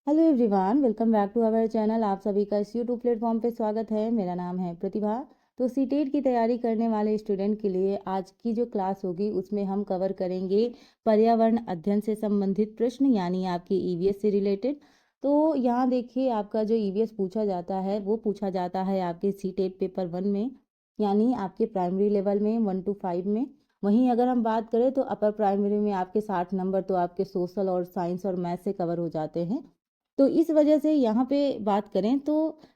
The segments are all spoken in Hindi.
Hello everyone, welcome back to our channel. आप सभी का इस यूट्यूब प्लेटफॉर्म पे स्वागत है। मेरा नाम है प्रतिभा। तो सीटेट की तैयारी करने वाले स्टूडेंट के लिए आज की जो क्लास होगी उसमें हम कवर करेंगे पर्यावरण अध्ययन से संबंधित प्रश्न, यानी आपके ईवीएस से रिलेटेड। तो यहाँ देखिए, आपका जो ईवीएस पूछा जाता है वो पूछा जाता है आपके सीटेट पेपर 1 में, यानी आपके प्राइमरी लेवल में 1 to 5 में। वहीं अगर हम बात करें तो अपर प्राइमरी में आपके 60 नंबर तो आपके सोशल और साइंस और मैथ से कवर हो जाते हैं। तो इस वजह से यहाँ पे बात करें तो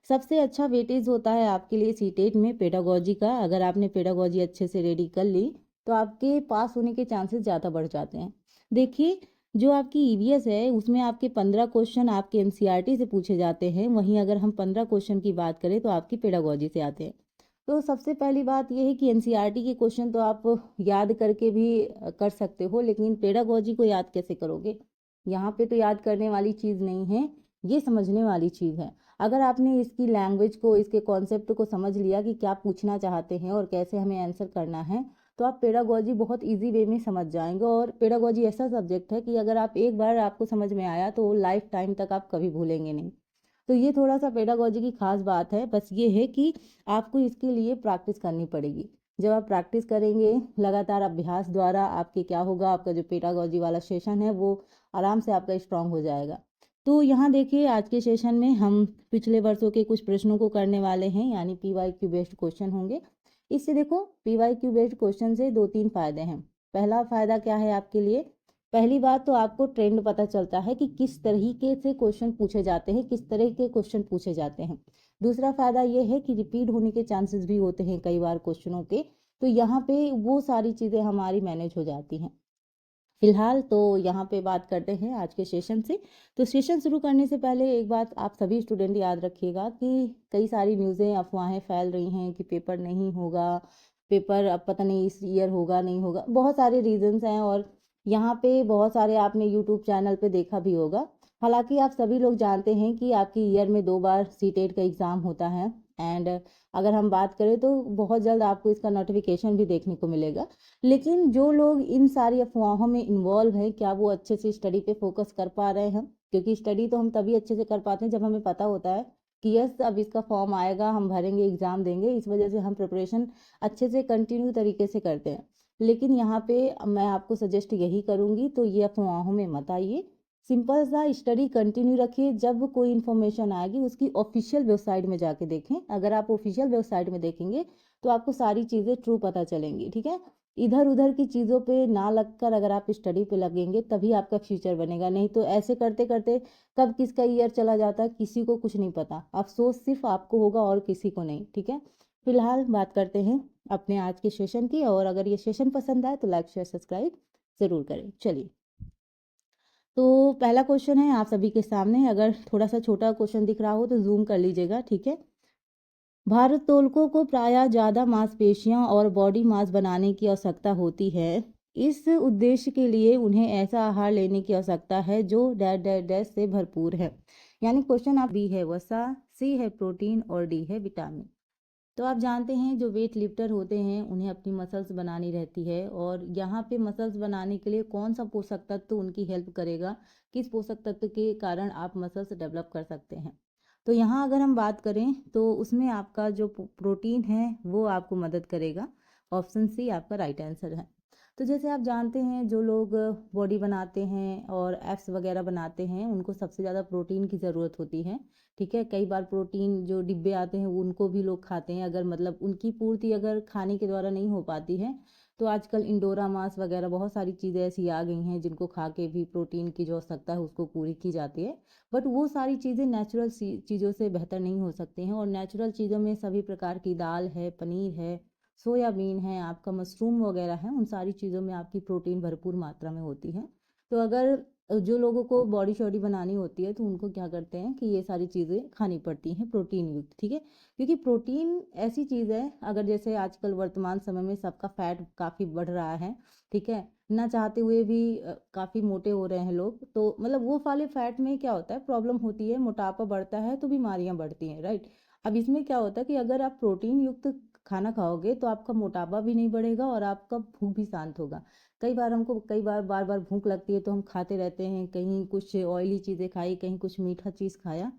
सबसे अच्छा वेटेज होता है आपके लिए सीटेट में पेडागोजी का। अगर आपने पेडागोजी अच्छे से रेडी कर ली तो आपके पास होने के चांसेस ज़्यादा बढ़ जाते हैं। देखिए, जो आपकी ईवीएस है उसमें आपके 15 क्वेश्चन आपके एनसीईआरटी से पूछे जाते हैं। वहीं अगर हम 15 क्वेश्चन की बात करें तो आपकी पेडागोजी से आते हैं। तो सबसे पहली बात यह है कि एनसीईआरटी के क्वेश्चन तो आप याद करके भी कर सकते हो, लेकिन पेडागोजी को याद कैसे करोगे? यहाँ पे तो याद करने वाली चीज़ नहीं है, ये समझने वाली चीज़ है। अगर आपने इसकी लैंग्वेज को, इसके कॉन्सेप्ट को समझ लिया कि क्या पूछना चाहते हैं और कैसे हमें आंसर करना है, तो आप पेडागोजी बहुत इजी वे में समझ जाएंगे। और पेडागोजी ऐसा सब्जेक्ट है कि अगर आप एक बार आपको समझ में आया तो लाइफ टाइम तक आप कभी भूलेंगे नहीं। तो ये थोड़ा सा पेडागोजी की खास बात है। बस ये है कि आपको इसके लिए प्रैक्टिस करनी पड़ेगी। जब आप प्रैक्टिस करेंगे लगातार अभ्यास द्वारा, आपके क्या होगा, आपका जो पेडागोजी वाला सेशन है वो आराम से आपका स्ट्रांग हो जाएगा। तो यहाँ देखिए, आज के सेशन में हम पिछले वर्षों के कुछ प्रश्नों को करने वाले हैं, यानी पीवाईक्यू बेस्ड क्वेश्चन होंगे। इससे देखो, पीवाईक्यू बेस्ड क्वेश्चन से दो तीन फायदे हैं। पहला फायदा क्या है आपके लिए? पहली बात तो आपको ट्रेंड पता चलता है कि किस तरीके से क्वेश्चन पूछे जाते हैं, किस तरह के क्वेश्चन पूछे जाते हैं। दूसरा फायदा ये है कि रिपीट होने के चांसेस भी होते हैं कई बार क्वेश्चनों के। तो यहाँ पे वो सारी चीज़ें हमारी मैनेज हो जाती हैं। फिलहाल तो यहाँ पे बात करते हैं आज के सेशन से। तो सेशन शुरू करने से पहले एक बात आप सभी स्टूडेंट याद रखिएगा कि कई सारी न्यूज़ें, अफवाहें फैल रही हैं कि पेपर नहीं होगा, पेपर अब पता नहीं इस ईयर होगा नहीं होगा। बहुत सारे रीजंस हैं और यहाँ पे बहुत सारे आपने यूट्यूब चैनल पे देखा भी होगा। हालांकि आप सभी लोग जानते हैं कि आपकी ईयर में 2 बार सीटेट का एग्ज़ाम होता है। एंड अगर हम बात करें तो बहुत जल्द आपको इसका नोटिफिकेशन भी देखने को मिलेगा। लेकिन जो लोग इन सारी अफवाहों में इन्वॉल्व हैं, क्या वो अच्छे से स्टडी पे फोकस कर पा रहे हैं? क्योंकि स्टडी तो हम तभी अच्छे से कर पाते हैं जब हमें पता होता है कि यस, अब इसका फॉर्म आएगा, हम भरेंगे, एग्जाम देंगे। इस वजह से हम प्रिपरेशन अच्छे से कंटिन्यू तरीके से करते हैं। लेकिन यहाँ पे मैं आपको सजेस्ट यही करूँगी, तो ये अफवाहों में मत आइए। सिंपल सा स्टडी कंटिन्यू रखिए। जब कोई इन्फॉर्मेशन आएगी उसकी ऑफिशियल वेबसाइट में जाके देखें। अगर आप ऑफिशियल वेबसाइट में देखेंगे तो आपको सारी चीज़ें ट्रू पता चलेंगी, ठीक है? इधर उधर की चीज़ों पे ना लगकर अगर आप स्टडी पे लगेंगे तभी आपका फ्यूचर बनेगा। नहीं तो ऐसे करते करते कब किसका ईयर चला जाता है किसी को कुछ नहीं पता। अफसोस सिर्फ आपको होगा और किसी को नहीं, ठीक है? फिलहाल बात करते हैं अपने आज के सेशन की। और अगर ये सेशन पसंद आए तो लाइक शेयर सब्सक्राइब ज़रूर करें। चलिए, तो पहला क्वेश्चन है आप सभी के सामने। अगर थोड़ा सा छोटा क्वेश्चन दिख रहा हो तो जूम कर लीजिएगा, ठीक है? भारोत्तोलकों को प्रायः ज़्यादा मांसपेशियां और बॉडी मास बनाने की आवश्यकता होती है। इस उद्देश्य के लिए उन्हें ऐसा आहार लेने की आवश्यकता है जो डैश डैश डैश से भरपूर है। यानी क्वेश्चन आप, बी है वसा, सी है प्रोटीन और डी है विटामिन। तो आप जानते हैं जो वेट लिफ्टर होते हैं उन्हें अपनी मसल्स बनानी रहती है, और यहाँ पे मसल्स बनाने के लिए कौन सा पोषक तत्व उनकी हेल्प करेगा, किस पोषक तत्व के कारण आप मसल्स डेवलप कर सकते हैं? तो यहाँ अगर हम बात करें तो उसमें आपका जो प्रोटीन है वो आपको मदद करेगा। ऑप्शन सी आपका राइट आंसर है। तो जैसे आप जानते हैं जो लोग बॉडी बनाते हैं और एप्स वगैरह बनाते हैं उनको सबसे ज़्यादा प्रोटीन की ज़रूरत होती है, ठीक है? कई बार प्रोटीन जो डिब्बे आते हैं उनको भी लोग खाते हैं। अगर मतलब उनकी पूर्ति अगर खाने के द्वारा नहीं हो पाती है तो आजकल इंडोरा मास वगैरह बहुत सारी चीज़ें ऐसी आ गई हैं जिनको खा के भी प्रोटीन की जो आवश्यकता है उसको पूरी की जाती है। बट वो सारी चीज़ें नेचुरल चीज़ों से बेहतर नहीं हो सकती हैं। और नेचुरल चीज़ों में सभी प्रकार की दाल है, पनीर है, सोयाबीन है, आपका मशरूम वगैरह है, उन सारी चीज़ों में आपकी प्रोटीन भरपूर मात्रा में होती है। तो अगर जो लोगों को बॉडी शॉडी बनानी होती है तो उनको क्या करते हैं कि ये सारी चीज़ें खानी पड़ती हैं प्रोटीन युक्त, ठीक है? क्योंकि प्रोटीन ऐसी चीज़ है, अगर जैसे आजकल वर्तमान समय में सबका फैट काफ़ी बढ़ रहा है, ठीक है? ना चाहते हुए भी काफ़ी मोटे हो रहे हैं लोग। तो मतलब वो वाले फैट में क्या होता है, प्रॉब्लम होती है, मोटापा बढ़ता है तो बीमारियां बढ़ती हैं, राइट? अब इसमें क्या होता है कि अगर आप प्रोटीन युक्त खाना खाओगे तो आपका मोटापा भी नहीं बढ़ेगा और आपका भूख भी शांत होगा। कई बार हमको बार बार भूख लगती है तो हम खाते रहते हैं, कहीं कुछ ऑयली चीज़ें खाई, कहीं कुछ मीठा चीज़ खाया।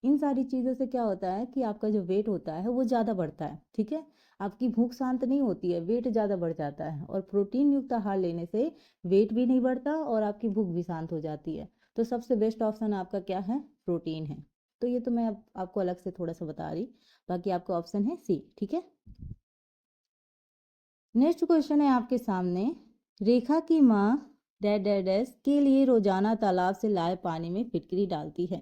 इन सारी चीज़ों से क्या होता है कि आपका जो वेट होता है वो ज़्यादा बढ़ता है, ठीक है। आपकी भूख शांत नहीं होती है, वेट ज़्यादा बढ़ जाता है। और प्रोटीन युक्त आहार लेने से वेट भी नहीं बढ़ता और आपकी भूख भी शांत हो जाती है। तो सबसे बेस्ट ऑप्शन आपका क्या है? प्रोटीन है। तो ये तो मैं आपको अलग से थोड़ा सा बता रही, बाकी आपका ऑप्शन है सी, ठीक है। नेक्स्ट क्वेश्चन है आपके सामने, रेखा की माँ डैश डैश डैश के लिए रोजाना तालाब से लाए पानी में फिटकरी डालती है।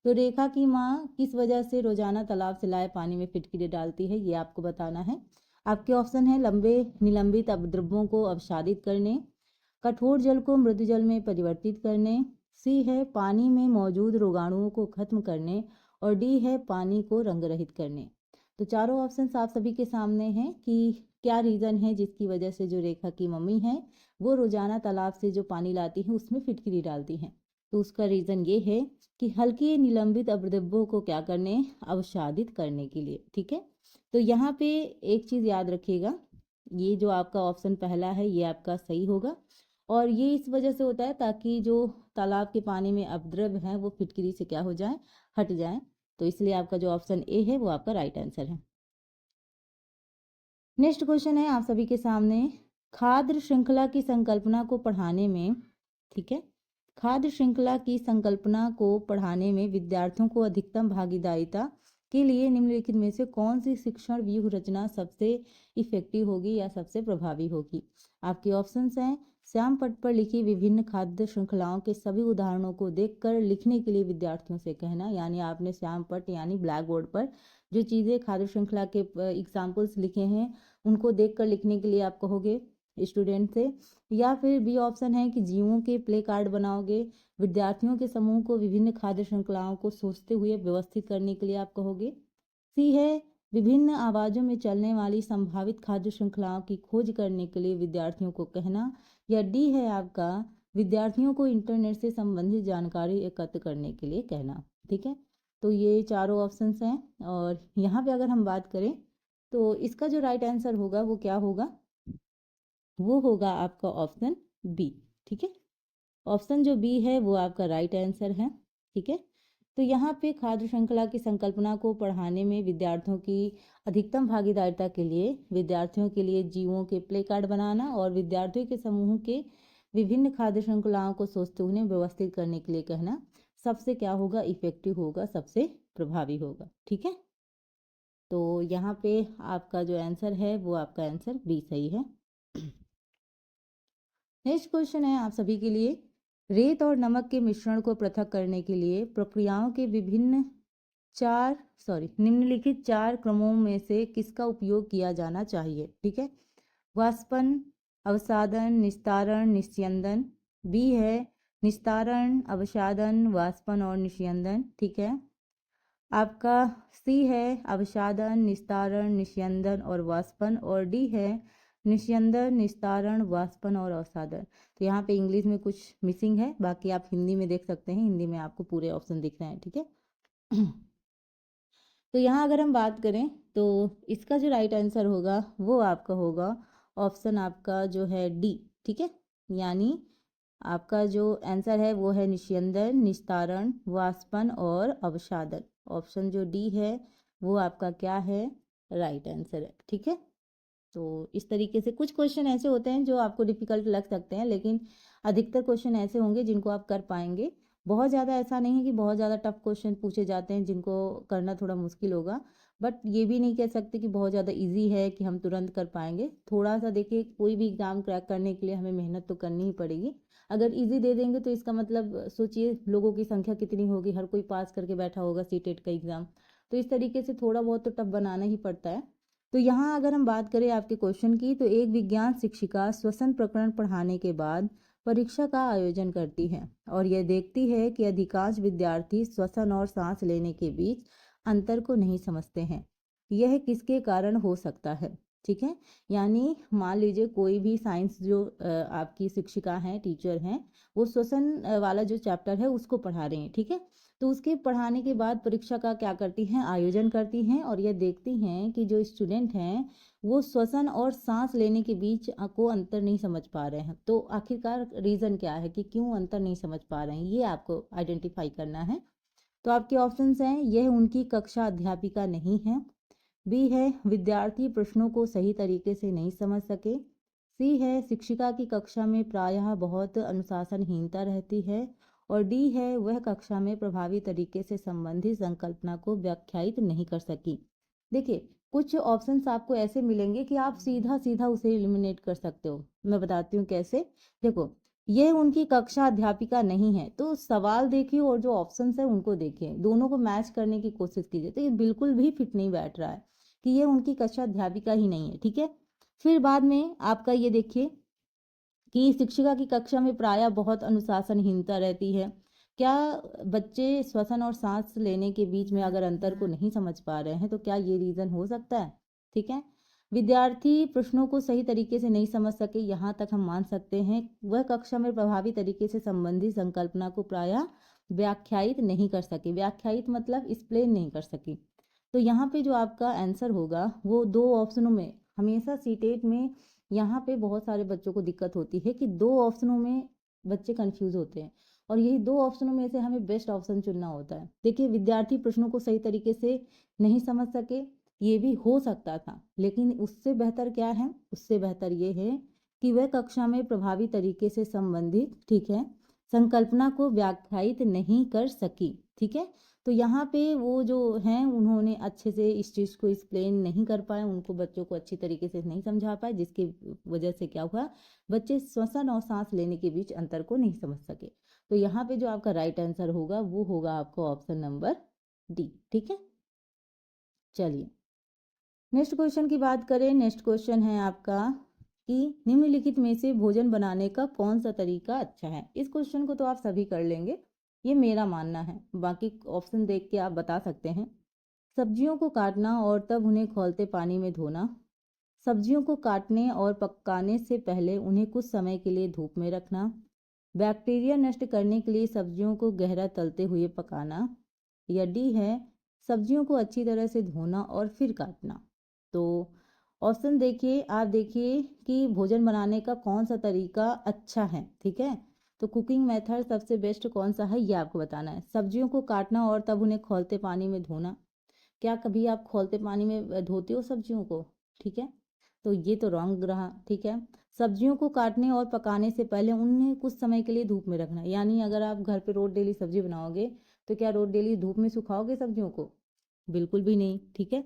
तो रेखा की माँ किस वजह से रोजाना तालाब से लाए पानी में फिटकरी डालती है, ये आपको बताना है। आपके ऑप्शन है लंबे निलंबित अपद्रव्यों को अवसादित करने, कठोर जल को मृदु जल में परिवर्तित करने, सी है पानी में मौजूद रोगाणुओं को खत्म करने, और डी है पानी को रंग रहित करने। तो चारों ऑप्शन आप सभी के सामने हैं कि क्या रीज़न है जिसकी वजह से जो रेखा की मम्मी है वो रोजाना तालाब से जो पानी लाती है उसमें फिटकरी डालती हैं। तो उसका रीज़न ये है कि हल्के निलंबित अपद्रव्यों को क्या करने, अवसादित करने के लिए, ठीक है। तो यहाँ पे एक चीज़ याद रखिएगा, ये जो आपका ऑप्शन पहला है ये आपका सही होगा। और ये इस वजह से होता है ताकि जो तालाब के पानी में अपद्रव्य हैं वो फिटकरी से क्या हो जाए, हट जाए। तो इसलिए आपका जो ऑप्शन ए है वो आपका राइट आंसर है। नेक्स्ट क्वेश्चन है आप सभी के सामने, खाद्य श्रृंखला की संकल्पना को पढ़ाने में, ठीक है, खाद्य श्रृंखला की संकल्पना को पढ़ाने में विद्यार्थियों को अधिकतम भागीदारिता के लिए निम्नलिखित में से कौन सी शिक्षण व्यूह रचना सबसे इफेक्टिव होगी या सबसे प्रभावी होगी। आपके ऑप्शंस हैं, श्याम पट पर लिखी विभिन्न खाद्य श्रृंखलाओं के सभी उदाहरणों को देखकर लिखने के लिए विद्यार्थियों से कहना, यानी आपने श्याम पट यानी ब्लैक बोर्ड पर जो चीज़ें खाद्य श्रृंखला के एग्जाम्पल्स लिखे हैं उनको देखकर लिखने के लिए आप कहोगे स्टूडेंट से। या फिर बी ऑप्शन है कि जीवों के प्ले कार्ड बनाओगे, विद्यार्थियों के समूह को विभिन्न खाद्य श्रृंखलाओं को सोचते हुए व्यवस्थित करने के लिए आप कहोगे। सी है विभिन्न आवाज़ों में चलने वाली संभावित खाद्य श्रृंखलाओं की खोज करने के लिए विद्यार्थियों को कहना। या डी है आपका विद्यार्थियों को इंटरनेट से संबंधित जानकारी एकत्र करने के लिए कहना, ठीक है। तो ये चारों ऑप्शंस हैं। और यहाँ पे अगर हम बात करें तो इसका जो राइट आंसर होगा वो क्या होगा, वो होगा आपका ऑप्शन बी, ठीक है। ऑप्शन जो बी है वो आपका राइट आंसर है, ठीक है। तो यहाँ पे खाद्य श्रृंखला की संकल्पना को पढ़ाने में विद्यार्थियों की अधिकतम भागीदारिता के लिए विद्यार्थियों के लिए जीवों के प्ले कार्ड बनाना और विद्यार्थियों के समूह के विभिन्न खाद्य श्रृंखलाओं को सोचते हुए व्यवस्थित करने के लिए कहना सबसे क्या होगा, इफेक्टिव होगा, सबसे प्रभावी होगा, ठीक है। तो यहाँ पे आपका जो आंसर है वो आपका आंसर बी सही है। नेक्स्ट क्वेश्चन है आप सभी के लिए, रेत और नमक के मिश्रण को पृथक करने के लिए प्रक्रियाओं के निम्नलिखित चार क्रमों में से किसका उपयोग किया जाना चाहिए, ठीक है। वाष्पन, अवसादन, निस्तारण, निस्यंदन। बी है निस्तारण, अवसादन, वाष्पन और निस्यंदन, ठीक है। आपका सी है अवसादन, निस्तारण, निस्यंदन और वाष्पन, और डी है निस्यंदन, निस्तारण, वाष्पन और अवसादन। तो यहाँ पे इंग्लिश में कुछ मिसिंग है, बाकी आप हिंदी में देख सकते हैं, हिंदी में आपको पूरे ऑप्शन दिख रहे हैं, ठीक है। तो यहाँ अगर हम बात करें तो इसका जो राइट आंसर होगा वो आपका होगा ऑप्शन आपका जो है डी, ठीक है। यानी आपका जो आंसर है वो है निस्यंदन, निस्तारण, वाष्पन और अवसादन। ऑप्शन जो डी है वो आपका क्या है, राइट आंसर है, ठीक है। तो इस तरीके से कुछ क्वेश्चन ऐसे होते हैं जो आपको डिफिकल्ट लग सकते हैं, लेकिन अधिकतर क्वेश्चन ऐसे होंगे जिनको आप कर पाएंगे। बहुत ज़्यादा ऐसा नहीं है कि बहुत ज़्यादा टफ क्वेश्चन पूछे जाते हैं जिनको करना थोड़ा मुश्किल होगा, बट ये भी नहीं कह सकते कि बहुत ज़्यादा इजी है कि हम तुरंत कर पाएंगे। थोड़ा सा देखिए, कोई भी एग्ज़ाम क्रैक करने के लिए हमें मेहनत तो करनी ही पड़ेगी। अगर इजी दे देंगे तो इसका मतलब सोचिए लोगों की संख्या कितनी होगी, हर कोई पास करके बैठा होगा सीटेट का एग्ज़ाम। तो इस तरीके से थोड़ा बहुत तो टफ बनाना ही पड़ता है। तो यहाँ अगर हम बात करें आपके क्वेश्चन की, तो एक विज्ञान शिक्षिका श्वसन प्रकरण पढ़ाने के बाद परीक्षा का आयोजन करती है और यह देखती है कि अधिकांश विद्यार्थी श्वसन और सांस लेने के बीच अंतर को नहीं समझते हैं। यह किसके कारण हो सकता है। ठीक है। यानी मान लीजिए कोई भी साइंस जो आपकी शिक्षिका हैं, टीचर हैं, वो श्वसन वाला जो चैप्टर है उसको पढ़ा रही हैं, ठीक है। तो उसके पढ़ाने के बाद परीक्षा का क्या करती हैं, आयोजन करती हैं और यह देखती हैं कि जो स्टूडेंट हैं वो श्वसन और सांस लेने के बीच को अंतर नहीं समझ पा रहे हैं। तो आखिरकार रीज़न क्या है कि क्यों अंतर नहीं समझ पा रहे हैं, ये आपको आइडेंटिफाई करना है। तो आपके ऑप्शंस हैं, यह उनकी कक्षा अध्यापिका नहीं है, बी है विद्यार्थी प्रश्नों को सही तरीके से नहीं समझ सके, सी है शिक्षिका की कक्षा में प्रायः बहुत अनुशासनहीनता रहती है और डी है वह कक्षा में प्रभावी तरीके से संबंधित संकल्पना को व्याख्यायित नहीं कर सकी। देखिए, कुछ ऑप्शंस आपको ऐसे मिलेंगे कि आप सीधा सीधा उसे एलिमिनेट कर सकते हो। मैं बताती हूँ कैसे। देखो, यह उनकी कक्षा अध्यापिका नहीं है, तो सवाल देखिए और जो ऑप्शंस है उनको देखिए, दोनों को मैच करने की कोशिश कीजिए। तो ये बिल्कुल भी फिट नहीं बैठ रहा है कि ये उनकी कक्षा अध्यापिका ही नहीं है, ठीक है। फिर बाद में आपका ये देखिए कि शिक्षिका की कक्षा में प्रायः बहुत अनुशासनहीनता रहती है। क्या बच्चे श्वसन और सांस लेने के बीच में अगर अंतर को नहीं समझ पा रहे हैं तो क्या ये रीज़न हो सकता है, ठीक है। विद्यार्थी प्रश्नों को सही तरीके से नहीं समझ सके, यहाँ तक हम मान सकते हैं। वह कक्षा में प्रभावी तरीके से संबंधित संकल्पना को प्रायः व्याख्यायित नहीं कर सके, व्याख्यायित मतलब एक्सप्लेन नहीं कर सकी। तो यहाँ पे जो आपका आंसर होगा वो दो ऑप्शनों में, हमेशा सीटेट में यहाँ पे बहुत सारे बच्चों को दिक्कत होती है कि दो ऑप्शनों में बच्चे कंफ्यूज होते हैं और यही दो ऑप्शनों में से हमें बेस्ट ऑप्शन चुनना होता है। देखिए, विद्यार्थी प्रश्नों को सही तरीके से नहीं समझ सके, ये भी हो सकता था, लेकिन उससे बेहतर क्या है, उससे बेहतर ये है कि वह कक्षा में प्रभावी तरीके से संबंधित, ठीक है, संकल्पना को व्याख्यायित नहीं कर सकी, ठीक है। तो यहाँ पे वो जो हैं उन्होंने अच्छे से इस चीज़ को एक्सप्लेन नहीं कर पाए, उनको बच्चों को अच्छी तरीके से नहीं समझा पाए, जिसकी वजह से क्या हुआ, बच्चे श्वसन और सांस लेने के बीच अंतर को नहीं समझ सके। तो यहाँ पे जो आपका राइट आंसर होगा वो होगा आपका ऑप्शन नंबर डी, ठीक है। चलिए नेक्स्ट क्वेश्चन की बात करें। नेक्स्ट क्वेश्चन है आपका कि निम्नलिखित में से भोजन बनाने का कौन सा तरीका अच्छा है। इस क्वेश्चन को तो आप सभी कर लेंगे, ये मेरा मानना है, बाकी ऑप्शन देख के आप बता सकते हैं। सब्जियों को काटना और तब उन्हें खौलते पानी में धोना, सब्जियों को काटने और पकाने से पहले उन्हें कुछ समय के लिए धूप में रखना, बैक्टीरिया नष्ट करने के लिए सब्जियों को गहरा तलते हुए पकाना, या डी है सब्जियों को अच्छी तरह से धोना और फिर काटना। तो ऑप्शन देखिए, आप देखिए कि भोजन बनाने का कौन सा तरीका अच्छा है, ठीक है। तो कुकिंग मेथड सबसे बेस्ट कौन सा है ये आपको बताना है। सब्जियों को काटना और तब उन्हें खौलते पानी में धोना, क्या कभी आप खौलते पानी में धोते हो सब्जियों को, ठीक है। तो ये तो रॉन्ग रहा, ठीक है। सब्जियों को काटने और पकाने से पहले उन्हें कुछ समय के लिए धूप में रखना, यानी अगर आप घर पे रोज डेली सब्जी बनाओगे तो क्या रोज डेली धूप में सुखाओगे सब्जियों को, बिल्कुल भी नहीं, ठीक है।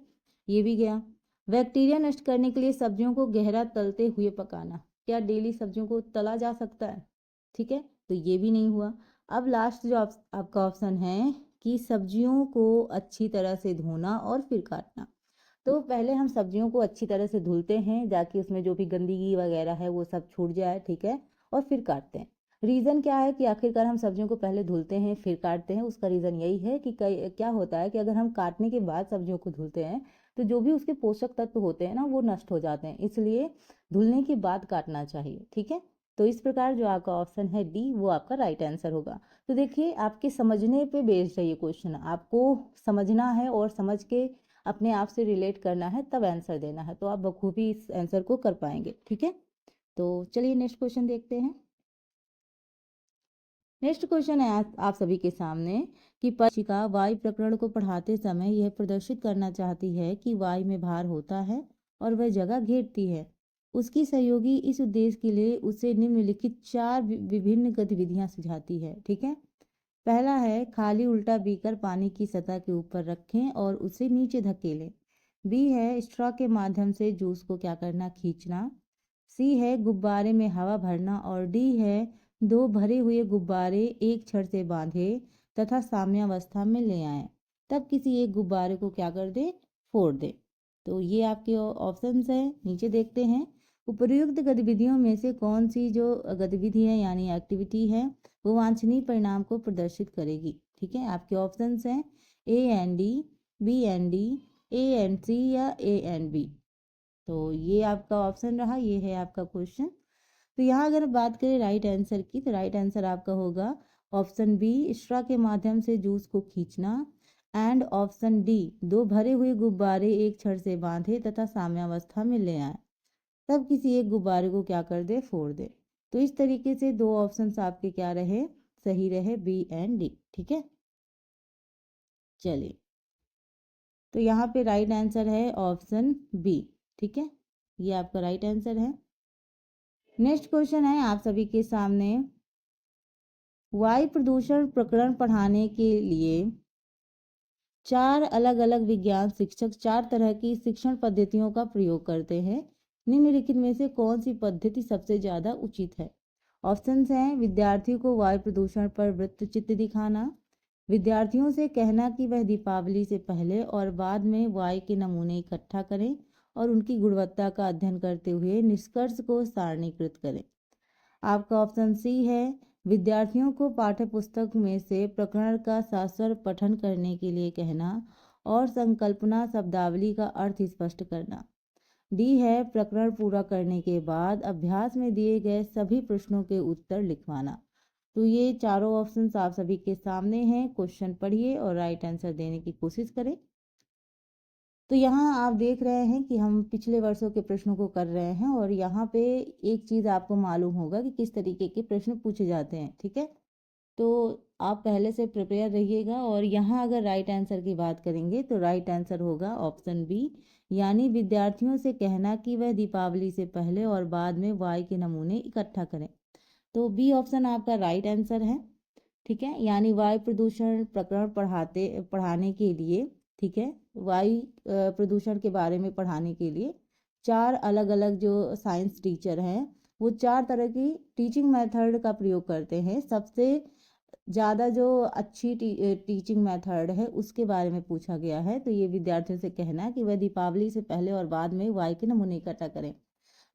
ये भी गया। बैक्टीरिया नष्ट करने के लिए सब्जियों को गहरा तलते हुए पकाना, क्या डेली सब्जियों को तला जा सकता है, ठीक है। तो ये भी नहीं हुआ। अब लास्ट जो आपका ऑप्शन है कि सब्जियों को अच्छी तरह से धोना और फिर काटना। तो पहले हम सब्जियों को अच्छी तरह से धुलते हैं जाकि उसमें जो भी गंदगी वगैरह है वो सब छूट जाए, ठीक है, और फिर काटते हैं। रीज़न क्या है कि आखिरकार हम सब्जियों को पहले धुलते हैं फिर काटते हैं, उसका रीज़न यही है कि कई क्या होता है कि अगर हम काटने के बाद सब्जियों को धुलते हैं तो जो भी उसके पोषक तत्व होते हैं ना वो नष्ट हो जाते हैं, इसलिए धुलने के बाद काटना चाहिए, ठीक है। तो इस प्रकार जो आपका ऑप्शन है डी वो आपका राइट आंसर होगा। तो देखिए, आपके समझने पे बेस्ड है ये क्वेश्चन, आपको समझना है और समझ के अपने आप से रिलेट करना है तब आंसर देना है, तो आप बखूबी इस आंसर को कर पाएंगे, ठीक है। तो चलिए नेक्स्ट क्वेश्चन देखते हैं। नेक्स्ट क्वेश्चन है आप सभी के सामने कि शिक्षिका वायु प्रकरण को पढ़ाते समय यह प्रदर्शित करना चाहती है कि वायु में भार होता है और वह जगह घेरती है। उसकी सहयोगी इस उद्देश्य के लिए उसे निम्नलिखित चार विभिन्न गतिविधियां सुझाती है, ठीक है। पहला है खाली उल्टा बीकर पानी की सतह के ऊपर रखें और उसे नीचे धकेलें। बी है स्ट्रॉ के माध्यम से जूस को क्या करना, खींचना। सी है गुब्बारे में हवा भरना और डी है दो भरे हुए गुब्बारे एक छड़ से बांधे तथा साम्यावस्था में ले आएं, तब किसी एक गुब्बारे को क्या कर दे, फोड़ दे। तो ये आपके ऑप्शंस हैं, नीचे देखते हैं। उपर्युक्त गतिविधियों में से कौन सी जो गतिविधि है यानी एक्टिविटी है वो वांछनीय परिणाम को प्रदर्शित करेगी, ठीक है। आपके ऑप्शंस हैं A and D, B and D, A and C या ए एंड बी। तो ये आपका ऑप्शन रहा, ये है आपका क्वेश्चन। तो यहाँ अगर बात करें राइट आंसर की, तो राइट आंसर आपका होगा ऑप्शन बी, स्ट्रॉ के माध्यम से जूस को खींचना। एंड ऑप्शन डी, दो भरे हुए गुब्बारे एक छड़ से बांधे तथा साम्यावस्था में ले आए, तब किसी एक गुब्बारे को क्या कर दे, फोड़ दे। तो इस तरीके से दो ऑप्शंस आपके क्या रहे, सही रहे, बी एंड डी। ठीक है, चलिए, तो यहाँ पे राइट आंसर है ऑप्शन बी। ठीक है, ये आपका राइट आंसर है। नेक्स्ट क्वेश्चन है आप सभी के सामने, वायु प्रदूषण प्रकरण पढ़ाने के लिए चार अलग अलग विज्ञान शिक्षक चार तरह की शिक्षण पद्धतियों का प्रयोग करते हैं। निम्नलिखित में से कौन सी पद्धति सबसे ज्यादा उचित है? ऑप्शंस हैं, विद्यार्थियों को वायु प्रदूषण पर वृत्त चित्र दिखाना, विद्यार्थियों से कहना कि वह दीपावली से पहले और बाद में वायु के नमूने इकट्ठा करें और उनकी गुणवत्ता का अध्ययन करते हुए निष्कर्ष को सारणीकृत करें। आपका ऑप्शन सी है, विद्यार्थियों को पाठ्य पुस्तक में से प्रकरण का सस्वर पठन करने के लिए कहना और संकल्पना शब्दावली का अर्थ स्पष्ट करना। डी है, प्रकरण पूरा करने के बाद अभ्यास में दिए गए सभी प्रश्नों के उत्तर लिखवाना। तो ये चारों ऑप्शंस आप सभी के सामने हैं। क्वेश्चन पढ़िए और राइट आंसर देने की कोशिश करें। तो यहाँ आप देख रहे हैं कि हम पिछले वर्षों के प्रश्नों को कर रहे हैं और यहाँ पे एक चीज़ आपको मालूम होगा कि किस तरीके के प्रश्न पूछे जाते हैं। ठीक है, तो आप पहले से प्रिपेयर रहिएगा। और यहाँ अगर राइट आंसर की बात करेंगे तो राइट आंसर होगा ऑप्शन बी, यानी विद्यार्थियों से कहना कि वह दीपावली से पहले और बाद में वायु के नमूने इकट्ठा करें। तो बी ऑप्शन आपका राइट आंसर है। ठीक है, यानी वायु प्रदूषण प्रकरण पढ़ाने के लिए, ठीक है, वायु प्रदूषण के बारे में पढ़ाने के लिए चार अलग अलग जो साइंस टीचर हैं वो चार तरह की टीचिंग मेथड का प्रयोग करते हैं। सबसे ज़्यादा जो अच्छी टीचिंग मेथड है उसके बारे में पूछा गया है। तो ये विद्यार्थियों से कहना कि वह दीपावली से पहले और बाद में वायु के नमूने इकट्ठा करें।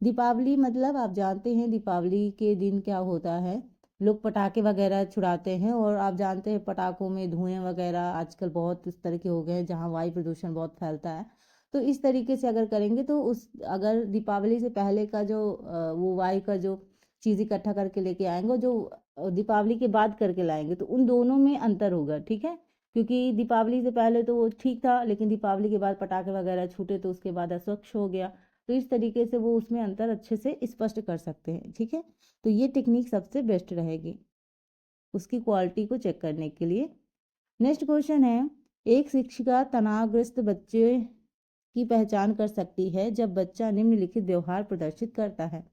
दीपावली मतलब आप जानते हैं दीपावली के दिन क्या होता है, लोग पटाखे वगैरह छुड़ाते हैं और आप जानते हैं पटाखों में धुएं वगैरह आजकल बहुत इस तरह के हो गए हैं जहाँ वायु प्रदूषण बहुत फैलता है। तो इस तरीके से अगर करेंगे तो उस अगर दीपावली से पहले का जो वो वायु का जो चीज़ इकट्ठा करके लेके आएंगे और जो दीपावली के बाद करके लाएंगे तो उन दोनों में अंतर होगा। ठीक है, क्योंकि दीपावली से पहले तो वो ठीक था लेकिन दीपावली के बाद पटाखे वगैरह छूटे तो उसके बाद अस्वच्छ हो गया। तो इस तरीके से वो उसमें अंतर अच्छे से स्पष्ट कर सकते हैं। ठीक है, तो ये टेक्निक सबसे बेस्ट रहेगी उसकी क्वालिटी को चेक करने के लिए। नेक्स्ट क्वेश्चन है, एक शिक्षिका तनावग्रस्त बच्चे की पहचान कर सकती है जब बच्चा निम्नलिखित व्यवहार प्रदर्शित करता है।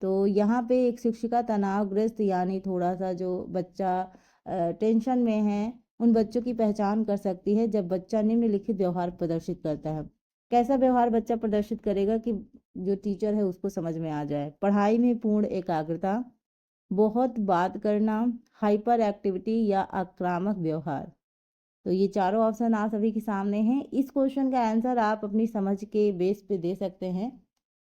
तो यहाँ पे एक शिक्षिका तनावग्रस्त यानी थोड़ा सा जो बच्चा टेंशन में है उन बच्चों की पहचान कर सकती है जब बच्चा निम्नलिखित व्यवहार प्रदर्शित करता है। कैसा व्यवहार बच्चा प्रदर्शित करेगा कि जो टीचर है उसको समझ में आ जाए? पढ़ाई में पूर्ण एकाग्रता, बहुत बात करना, हाइपर एक्टिविटी या आक्रामक व्यवहार। तो ये चारों ऑप्शन आप सभी के सामने हैं। इस क्वेश्चन का आंसर आप अपनी समझ के बेस पे दे सकते हैं।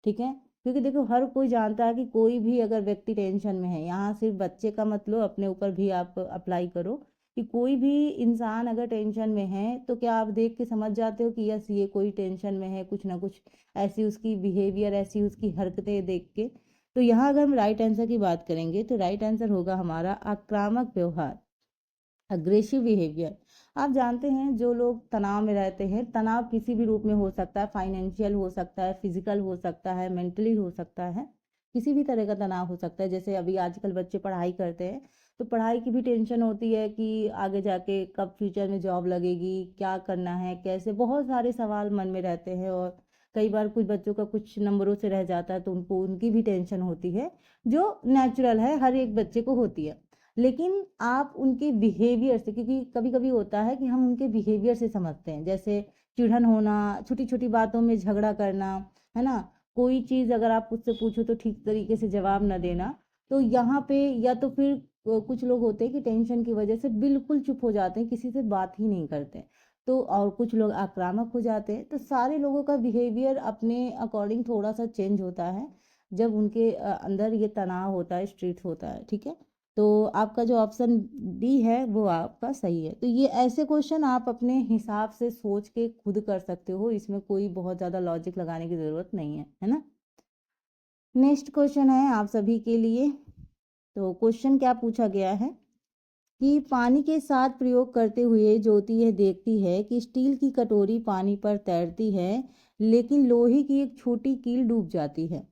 ठीक है, क्योंकि देखो हर कोई जानता है कि कोई भी अगर व्यक्ति टेंशन में है, यहाँ सिर्फ बच्चे का मतलब अपने ऊपर भी आप अप्लाई करो कि कोई भी इंसान अगर टेंशन में है तो क्या आप देख के समझ जाते हो कि यस ये कोई टेंशन में है, कुछ ना कुछ ऐसी उसकी बिहेवियर, ऐसी उसकी हरकतें देख के। तो यहाँ अगर हम राइट आंसर की बात करेंगे तो राइट आंसर होगा हमारा आक्रामक व्यवहार, अग्रेसिव बिहेवियर। आप जानते हैं जो लोग तनाव में रहते हैं, तनाव किसी भी रूप में हो सकता है, फाइनेंशियल हो सकता है, फिजिकल हो सकता है, मेंटली हो सकता है, किसी भी तरह का तनाव हो सकता है। जैसे अभी आजकल बच्चे पढ़ाई करते हैं तो पढ़ाई की भी टेंशन होती है कि आगे जाके कब फ्यूचर में जॉब लगेगी, क्या करना है, कैसे, बहुत सारे सवाल मन में रहते हैं। और कई बार कुछ बच्चों का कुछ नंबरों से रह जाता है तो उनको उनकी भी टेंशन होती है, जो नेचुरल है, हर एक बच्चे को होती है। लेकिन आप उनके बिहेवियर से, क्योंकि कभी कभी होता है कि हम उनके बिहेवियर से समझते हैं, जैसे चिढ़न होना, छोटी छोटी बातों में झगड़ा करना, है ना, कोई चीज़ अगर आप उससे पूछो तो ठीक तरीके से जवाब न देना। तो यहाँ पे या तो फिर कुछ लोग होते हैं कि टेंशन की वजह से बिल्कुल चुप हो जाते हैं, किसी से बात ही नहीं करते। तो और कुछ लोग आक्रामक हो जाते हैं। तो सारे लोगों का बिहेवियर अपने अकॉर्डिंग थोड़ा सा चेंज होता है जब उनके अंदर ये तनाव होता है, स्ट्रेस होता है। ठीक है, तो आपका जो ऑप्शन डी है वो आपका सही है। तो ये ऐसे क्वेश्चन आप अपने हिसाब से सोच के खुद कर सकते हो, इसमें कोई बहुत ज़्यादा लॉजिक लगाने की ज़रूरत नहीं है ना। नेक्स्ट क्वेश्चन है आप सभी के लिए। तो क्वेश्चन क्या पूछा गया है कि पानी के साथ प्रयोग करते हुए ज्योति यह देखती है कि स्टील की कटोरी पानी पर तैरती है, लेकिन लोहे की एक छोटी कील डूब जाती है।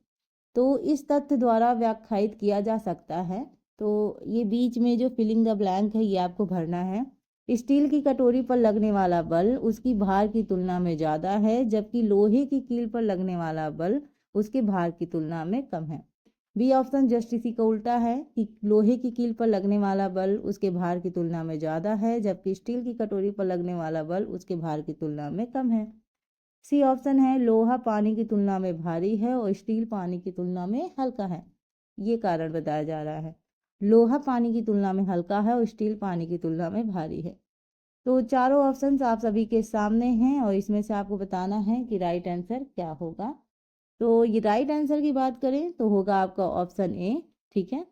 तो इस तथ्य द्वारा व्याख्यायित किया जा सकता है। तो ये बीच में जो फिलिंग द ब्लैंक है ये आपको भरना है। स्टील की कटोरी पर लगने वाला बल उसकी भार की तुलना में ज़्यादा है, जबकि लोहे की कील पर लगने वाला बल उसके भार की तुलना में कम है। बी ऑप्शन जस्ट इसी का उल्टा है कि लोहे की कील पर लगने वाला बल उसके भार की तुलना में ज़्यादा है, जबकि स्टील की कटोरी पर लगने वाला बल उसके भार की तुलना में कम है। सी ऑप्शन है लोहा पानी की तुलना में भारी है और स्टील पानी की तुलना में हल्का है। ये कारण बताया जा रहा है, लोहा पानी की तुलना में हल्का है और स्टील पानी की तुलना में भारी है। तो चारों ऑप्शंस आप सभी के सामने हैं और इसमें से आपको बताना है कि राइट आंसर क्या होगा। तो ये राइट आंसर की बात करें तो होगा आपका ऑप्शन ए। ठीक है,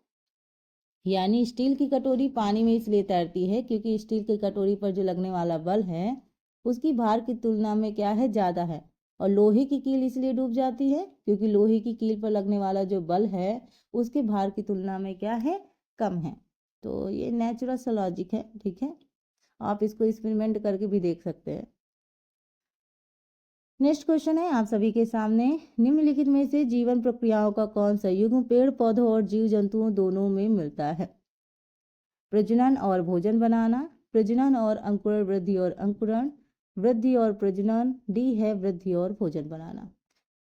यानी स्टील की कटोरी पानी में इसलिए तैरती है क्योंकि स्टील की कटोरी पर जो लगने वाला बल है उसकी भार की तुलना में क्या है, ज़्यादा है। और लोहे की कील इसलिए डूब जाती है क्योंकि लोहे की कील पर लगने वाला जो बल है उसके भार की तुलना में क्या है, कम है। तो ये नेचुरल सा लॉजिक है। ठीक है, आप इसको एक्सपेरिमेंट करके भी देख सकते हैं। नेक्स्ट क्वेश्चन है आप सभी के सामने, निम्नलिखित में से जीवन प्रक्रियाओं का कौन सा युग्म पेड़ पौधों और जीव जंतुओं दोनों में मिलता है? प्रजनन और भोजन बनाना, प्रजनन और अंकुरण, वृद्धि और अंकुरण, वृद्धि और प्रजनन, डी है वृद्धि और भोजन बनाना।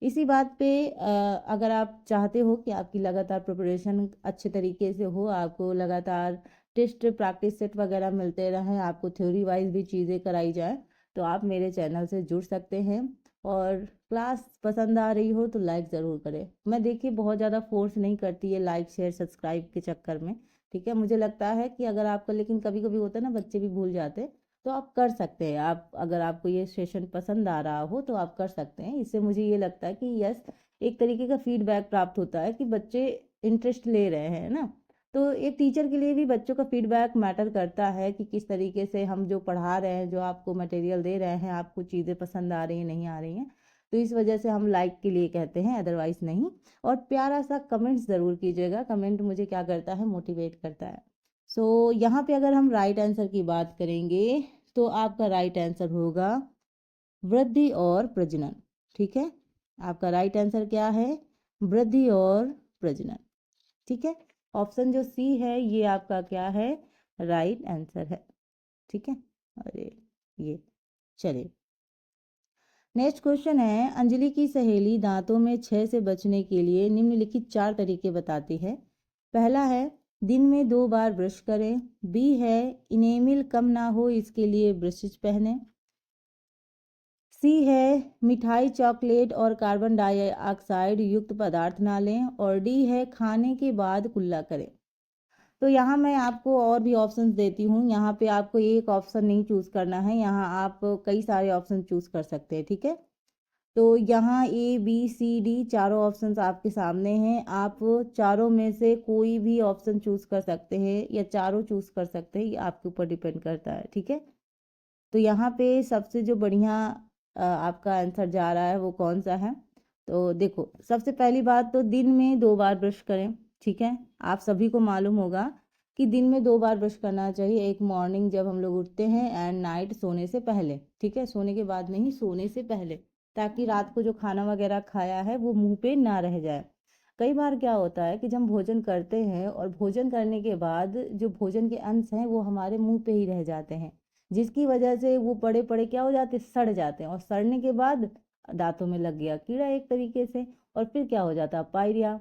इसी बात पे अगर आप चाहते हो कि आपकी लगातार प्रिपरेशन अच्छे तरीके से हो, आपको लगातार टेस्ट प्रैक्टिस सेट वगैरह मिलते रहें, आपको थ्योरी वाइज भी चीज़ें कराई जाए, तो आप मेरे चैनल से जुड़ सकते हैं। और क्लास पसंद आ रही हो तो लाइक ज़रूर करें। मैं देखिए बहुत ज़्यादा फोर्स नहीं करती है लाइक शेयर सब्सक्राइब के चक्कर में। ठीक है, मुझे लगता है कि अगर आपका, लेकिन कभी कभी होता है ना बच्चे भी भूल जाते, तो आप कर सकते हैं। आप अगर आपको ये सेशन पसंद आ रहा हो तो आप कर सकते हैं। इससे मुझे ये लगता है कि यस, एक तरीके का फीडबैक प्राप्त होता है कि बच्चे इंटरेस्ट ले रहे हैं ना। तो एक टीचर के लिए भी बच्चों का फीडबैक मैटर करता है कि किस तरीके से हम जो पढ़ा रहे हैं, जो आपको मटेरियल दे रहे हैं, आपको चीज़ें पसंद आ रही हैं नहीं आ रही हैं। तो इस वजह से हम लाइक के लिए कहते हैं, अदरवाइज नहीं। और प्यारा सा कमेंट्स ज़रूर कीजिएगा, कमेंट मुझे क्या करता है, मोटिवेट करता है। सो यहाँ पे अगर हम राइट आंसर की बात करेंगे तो आपका राइट आंसर होगा वृद्धि और प्रजनन। ठीक है, आपका राइट आंसर क्या है, वृद्धि और प्रजनन। ठीक है, ऑप्शन जो सी है ये आपका क्या है, राइट आंसर है। ठीक है, अरे ये चलिए नेक्स्ट क्वेश्चन है, अंजलि की सहेली दांतों में क्षय से बचने के लिए निम्नलिखित 4 तरीके बताती है। पहला है दिन में 2 बार ब्रश करें, बी है इनेमिल कम ना हो इसके लिए ब्रशेज पहने, सी है मिठाई चॉकलेट और कार्बन डाइऑक्साइड युक्त पदार्थ ना लें, और डी है खाने के बाद कुल्ला करें। तो यहाँ मैं आपको और भी ऑप्शंस देती हूँ। यहाँ पे आपको एक ऑप्शन नहीं चूज करना है, यहाँ आप कई सारे ऑप्शन चूज कर सकते हैं। ठीक है, तो यहाँ ए बी सी डी चारों ऑप्शंस आपके सामने हैं। आप चारों में से कोई भी ऑप्शन चूज कर सकते हैं या चारों चूज कर सकते हैं, ये आपके ऊपर डिपेंड करता है। ठीक है, तो यहाँ पे सबसे जो बढ़िया आपका आंसर जा रहा है वो कौन सा है? तो देखो, सबसे पहली बात तो दिन में 2 बार ब्रश करें। ठीक है, आप सभी को मालूम होगा कि दिन में 2 बार ब्रश करना चाहिए, एक मॉर्निंग जब हम लोग उठते हैं एंड नाइट सोने से पहले। ठीक है, सोने के बाद नहीं, सोने से पहले, ताकि रात को जो खाना वगैरह खाया है वो मुंह पे ना रह जाए। कई बार क्या होता है कि जब हम भोजन करते हैं और भोजन करने के बाद जो भोजन के अंश हैं वो हमारे मुंह पे ही रह जाते हैं, जिसकी वजह से वो पड़े पड़े क्या हो जाते, सड़ जाते हैं, और सड़ने के बाद दांतों में लग गया कीड़ा एक तरीके से, और फिर क्या हो जाता, पायरिया,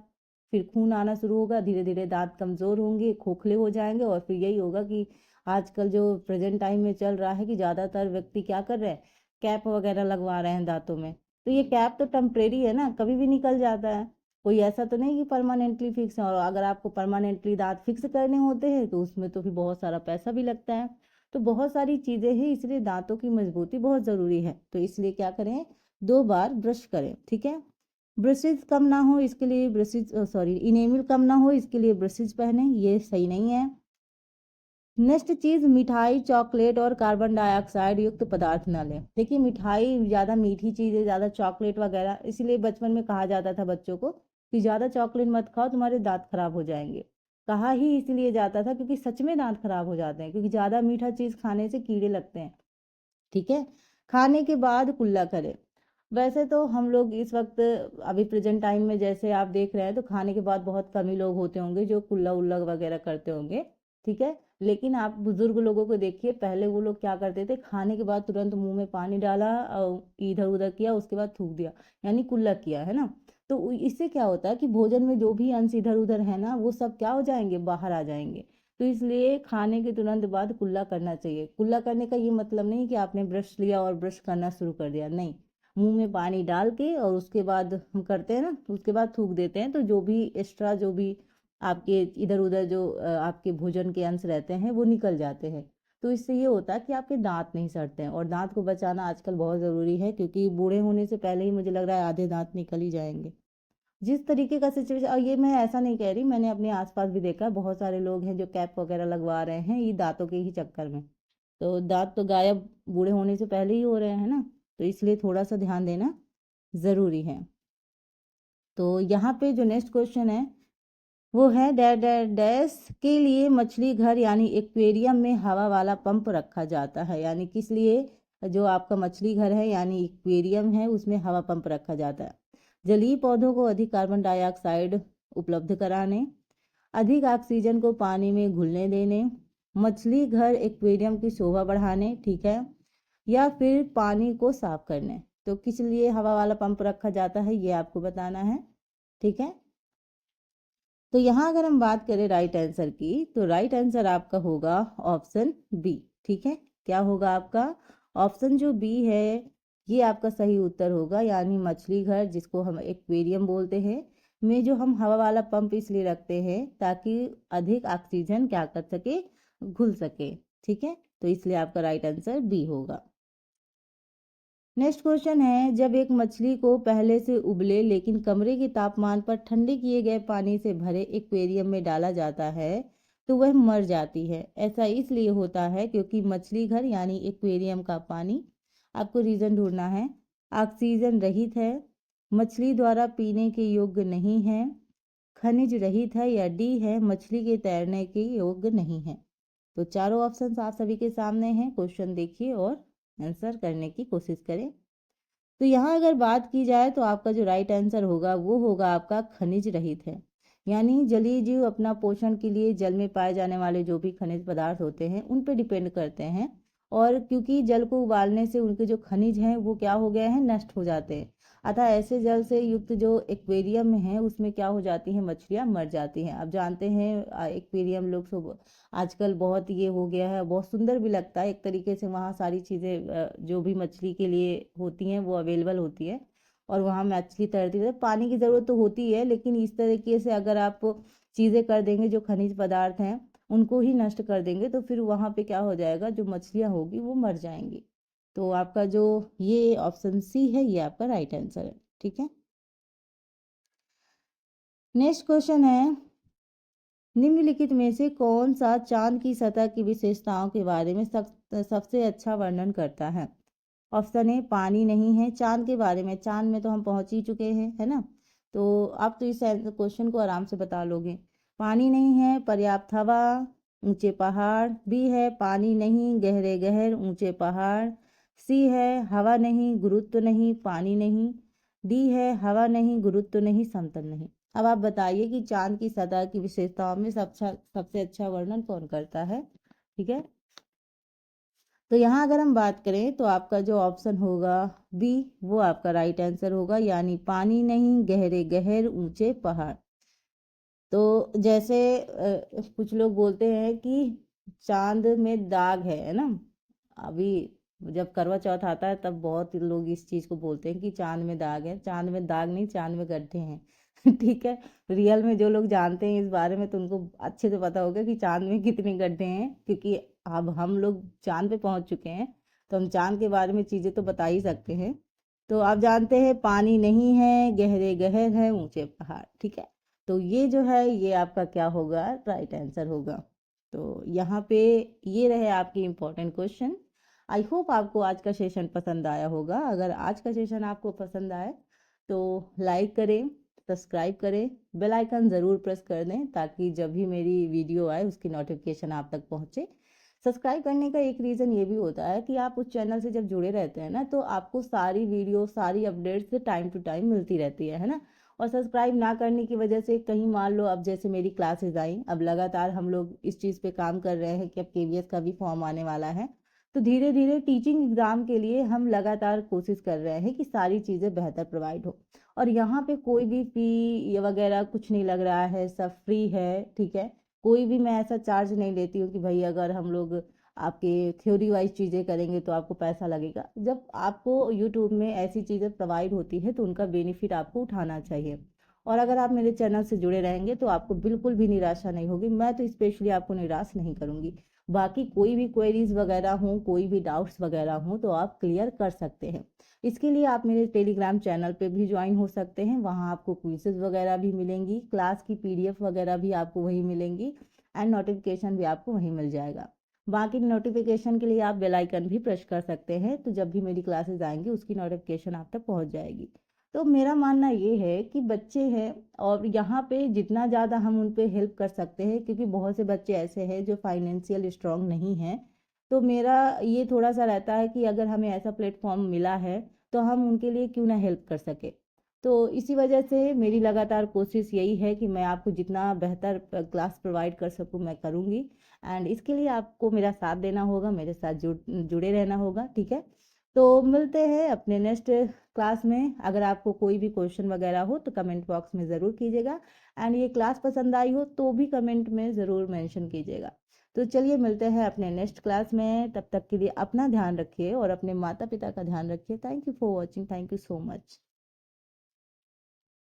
फिर खून आना शुरू होगा, धीरे धीरे दांत कमजोर होंगे, खोखले हो जाएंगे, और फिर यही होगा कि आजकल जो प्रेजेंट टाइम में चल रहा है कि ज़्यादातर व्यक्ति क्या कर रहे हैं, कैप वगैरह लगवा रहे हैं दांतों में। तो ये कैप तो टेम्परेरी है ना, कभी भी निकल जाता है, कोई ऐसा तो नहीं कि परमानेंटली फिक्स है। और अगर आपको परमानेंटली दांत फिक्स करने होते हैं तो उसमें तो फिर बहुत सारा पैसा भी लगता है। तो बहुत सारी चीज़ें हैं, इसलिए दांतों की मजबूती बहुत ज़रूरी है। तो इसलिए क्या करें, 2 बार ब्रश करें। ठीक है, ब्रशेज कम ना हो इसके लिए इनेमल कम ना हो इसके लिए ब्रशेज पहने, ये सही नहीं है। नेक्स्ट चीज, मिठाई, चॉकलेट और कार्बन डाइऑक्साइड युक्त पदार्थ न लें। देखिए मिठाई ज़्यादा मीठी चीज़ें, ज़्यादा चॉकलेट वगैरह, इसलिए बचपन में कहा जाता था बच्चों को कि ज़्यादा चॉकलेट मत खाओ, तुम्हारे दांत खराब हो जाएंगे। कहा ही इसलिए जाता था क्योंकि सच में दांत खराब हो जाते हैं, क्योंकि ज़्यादा मीठा चीज़ खाने से कीड़े लगते हैं। ठीक है। खाने के बाद कुल्ला करें। वैसे तो हम लोग इस वक्त अभी प्रेजेंट टाइम में जैसे आप देख रहे हैं तो खाने के बाद बहुत कम ही लोग होते होंगे जो कुल्ला उल्ला वगैरह करते होंगे। ठीक है। लेकिन आप बुजुर्ग लोगों को देखिए, पहले वो लोग क्या करते थे, खाने के बाद तुरंत मुंह में पानी डाला और इधर उधर किया, उसके बाद थूक दिया, यानी कुल्ला किया, है ना। तो इससे क्या होता है कि भोजन में जो भी अंश इधर उधर है ना, वो सब क्या हो जाएंगे, बाहर आ जाएंगे। तो इसलिए खाने के तुरंत बाद कुल्ला करना चाहिए। कुल्ला करने का ये मतलब नहीं कि आपने ब्रश लिया और ब्रश करना शुरू कर दिया, नहीं। मुंह में पानी डाल के और उसके बाद हम करते हैं ना, उसके बाद थूक देते हैं, तो जो भी एक्स्ट्रा जो भी आपके इधर उधर जो आपके भोजन के अंश रहते हैं वो निकल जाते हैं। तो इससे ये होता है कि आपके दांत नहीं सड़ते हैं, और दांत को बचाना आजकल बहुत ज़रूरी है, क्योंकि बूढ़े होने से पहले ही मुझे लग रहा है आधे दांत निकल ही जाएंगे। जिस तरीके का सिचुएशन, और ये मैं ऐसा नहीं कह रही, मैंने अपने आसपास भी देखा बहुत सारे लोग हैं जो कैप वगैरह लगवा रहे हैं ये दांतों के ही चक्कर में। तो दांत तो गायब बूढ़े होने से पहले ही हो रहे हैं ना, तो इसलिए थोड़ा सा ध्यान देना ज़रूरी है। तो यहाँ पे जो नेक्स्ट क्वेश्चन है वो है डैश के लिए मछली घर यानी एक्वेरियम में हवा वाला पंप रखा जाता है, यानी किस लिए जो आपका मछली घर है यानी एक्वेरियम है उसमें हवा पंप रखा जाता है। जलीय पौधों को अधिक कार्बन डाइऑक्साइड उपलब्ध कराने, अधिक ऑक्सीजन को पानी में घुलने देने, मछली घर एक्वेरियम की शोभा बढ़ाने, ठीक है, या फिर पानी को साफ करने। तो किस लिए हवा वाला पंप रखा जाता है ये आपको बताना है। ठीक है। तो यहाँ अगर हम बात करें राइट आंसर की, तो राइट आंसर आपका होगा ऑप्शन बी। ठीक है। क्या होगा आपका ऑप्शन जो बी है ये आपका सही उत्तर होगा, यानी मछली घर जिसको हम एक्वेरियम बोलते हैं में जो हम हवा वाला पंप इसलिए रखते हैं ताकि अधिक ऑक्सीजन क्या कर सके, घुल सके। ठीक है। तो इसलिए आपका राइट आंसर बी होगा। नेक्स्ट क्वेश्चन है, जब एक मछली को पहले से उबले लेकिन कमरे के तापमान पर ठंडे किए गए पानी से भरे एक्वेरियम में डाला जाता है तो वह मर जाती है। ऐसा इसलिए होता है क्योंकि मछली घर यानी एक्वेरियम का पानी, आपको रीजन ढूंढना है, ऑक्सीजन रहित है, मछली द्वारा पीने के योग्य नहीं है, खनिज रहित है, या डी है मछली के तैरने के योग्य नहीं है। तो चारों ऑप्शन आप सभी के सामने हैं, क्वेश्चन देखिए और आंसर करने की कोशिश करें। तो यहाँ अगर बात की जाए तो आपका जो राइट आंसर होगा वो होगा आपका खनिज रहित है, यानी जलीय जीव अपना पोषण के लिए जल में पाए जाने वाले जो भी खनिज पदार्थ होते हैं उन पे डिपेंड करते हैं, और क्योंकि जल को उबालने से उनके जो खनिज हैं वो क्या हो गए हैं, नष्ट हो जाते हैं। अतः ऐसे जल से युक्त जो एक्वेरियम में है उसमें क्या हो जाती हैं, मछलियाँ मर जाती हैं। अब जानते हैं एक्वेरियम लोग सब आजकल बहुत ये हो गया है, बहुत सुंदर भी लगता है एक तरीके से, वहाँ सारी चीज़ें जो भी मछली के लिए होती हैं वो अवेलेबल होती है, और वहाँ मछली तैरती है। पानी की ज़रूरत तो होती है, लेकिन इस तरीके से अगर आप चीज़ें कर देंगे जो खनिज पदार्थ हैं उनको ही नष्ट कर देंगे तो फिर वहाँ पे क्या हो जाएगा, जो मछलियाँ होगी वो मर जाएंगी। तो आपका जो ये ऑप्शन सी है ये आपका राइट आंसर है। ठीक है। नेक्स्ट क्वेश्चन है, निम्नलिखित में से कौन सा चांद की सतह की विशेषताओं के बारे में सबसे अच्छा वर्णन करता है। ऑप्शन ए पानी नहीं है चांद के बारे में, चांद में तो हम पहुंच ही चुके हैं, है ना, तो आप तो इस क्वेश्चन को आराम से बता लोगे। पानी नहीं है पर्याप्त हवा, ऊंचे पहाड़, बी है पानी नहीं गहरे गहर ऊंचे पहाड़, सी है हवा नहीं गुरुत्व नहीं पानी नहीं, डी है हवा नहीं गुरुत्व नहीं समतल नहीं। अब आप बताइए कि चांद की सतह की विशेषताओं में सबसे अच्छा वर्णन कौन करता है। ठीक है। तो यहाँ अगर हम बात करें तो आपका जो ऑप्शन होगा बी वो आपका राइट आंसर होगा, यानी पानी नहीं गहरे गहर ऊंचे पहाड़। तो जैसे कुछ लोग बोलते हैं कि चांद में दाग है ना, अभी जब करवा चौथ आता है तब बहुत लोग इस चीज़ को बोलते हैं कि चांद में दाग है। चांद में दाग नहीं, चांद में गड्ढे हैं ठीक है। रियल में जो लोग जानते हैं इस बारे में तो उनको अच्छे से पता होगा कि चांद में कितने गड्ढे हैं, क्योंकि अब हम लोग चांद पे पहुंच चुके हैं तो हम चांद के बारे में चीज़ें तो बता ही सकते हैं। तो आप जानते हैं पानी नहीं है, गहरे गहर है ऊंचे पहाड़, ठीक है। तो ये जो है ये आपका क्या होगा, राइट आंसर होगा। तो यहाँ पे ये रहे आपके इम्पोर्टेंट क्वेश्चन। आई होप आपको आज का सेशन पसंद आया होगा। अगर आज का सेशन आपको पसंद आए तो लाइक करें, सब्सक्राइब करें, बेल आइकन ज़रूर प्रेस कर दें ताकि जब भी मेरी वीडियो आए उसकी नोटिफिकेशन आप तक पहुँचे। सब्सक्राइब करने का एक रीज़न ये भी होता है कि आप उस चैनल से जब जुड़े रहते हैं ना तो आपको सारी वीडियो सारी अपडेट्स टाइम टू टाइम मिलती रहती है ना। और सब्सक्राइब ना करने की वजह से कहीं मान लो अब जैसे मेरी क्लासेस आई, अब लगातार हम लोग इस चीज़ पे काम कर रहे हैं कि अब केवीएस का भी फॉर्म आने वाला है। तो धीरे धीरे टीचिंग एग्ज़ाम के लिए हम लगातार कोशिश कर रहे हैं कि सारी चीज़ें बेहतर प्रोवाइड हो। और यहाँ पे कोई भी फ़ी वगैरह कुछ नहीं लग रहा है, सब फ्री है, ठीक है। कोई भी मैं ऐसा चार्ज नहीं लेती हूँ कि भाई अगर हम लोग आपके थ्योरी वाइज चीज़ें करेंगे तो आपको पैसा लगेगा। जब आपको यूट्यूब में ऐसी चीज़ें प्रोवाइड होती है तो उनका बेनिफिट आपको उठाना चाहिए। और अगर आप मेरे चैनल से जुड़े रहेंगे तो आपको बिल्कुल भी निराशा नहीं होगी, मैं तो स्पेशली आपको निराश नहीं करूँगी। बाकी कोई भी क्वेरीज वगैरह हो, कोई भी डाउट्स वगैरह हो तो आप क्लियर कर सकते हैं। इसके लिए आप मेरे टेलीग्राम चैनल पे भी ज्वाइन हो सकते हैं, वहाँ आपको क्विज़ेज वगैरह भी मिलेंगी, क्लास की पीडीएफ वगैरह भी आपको वहीं मिलेंगी एंड नोटिफिकेशन भी आपको वहीं मिल जाएगा। बाकी नोटिफिकेशन के लिए आप बेल आइकन भी प्रेस कर सकते हैं, तो जब भी मेरी क्लासेस आएंगी उसकी नोटिफिकेशन आप तक पहुंच जाएगी। तो मेरा मानना ये है कि बच्चे हैं और यहाँ पे जितना ज़्यादा हम उन पे हेल्प कर सकते हैं, क्योंकि बहुत से बच्चे ऐसे हैं जो फाइनेंशियल स्ट्रांग नहीं हैं। तो मेरा ये थोड़ा सा रहता है कि अगर हमें ऐसा प्लेटफॉर्म मिला है तो हम उनके लिए क्यों ना हेल्प कर सके। तो इसी वजह से मेरी लगातार कोशिश यही है कि मैं आपको जितना बेहतर क्लास प्रोवाइड कर सकूं मैं करूंगी। एंड इसके लिए आपको मेरा साथ देना होगा, मेरे साथ जुड़े रहना होगा, ठीक है। तो मिलते हैं अपने नेक्स्ट क्लास में। अगर आपको कोई भी क्वेश्चन वगैरह हो तो कमेंट बॉक्स में ज़रूर कीजिएगा एंड ये क्लास पसंद आई हो तो भी कमेंट में ज़रूर मेंशन कीजिएगा। तो चलिए मिलते हैं अपने नेक्स्ट क्लास में, तब तक के लिए अपना ध्यान रखिए और अपने माता पिता का ध्यान रखिए। Thank you for watching, thank you so much.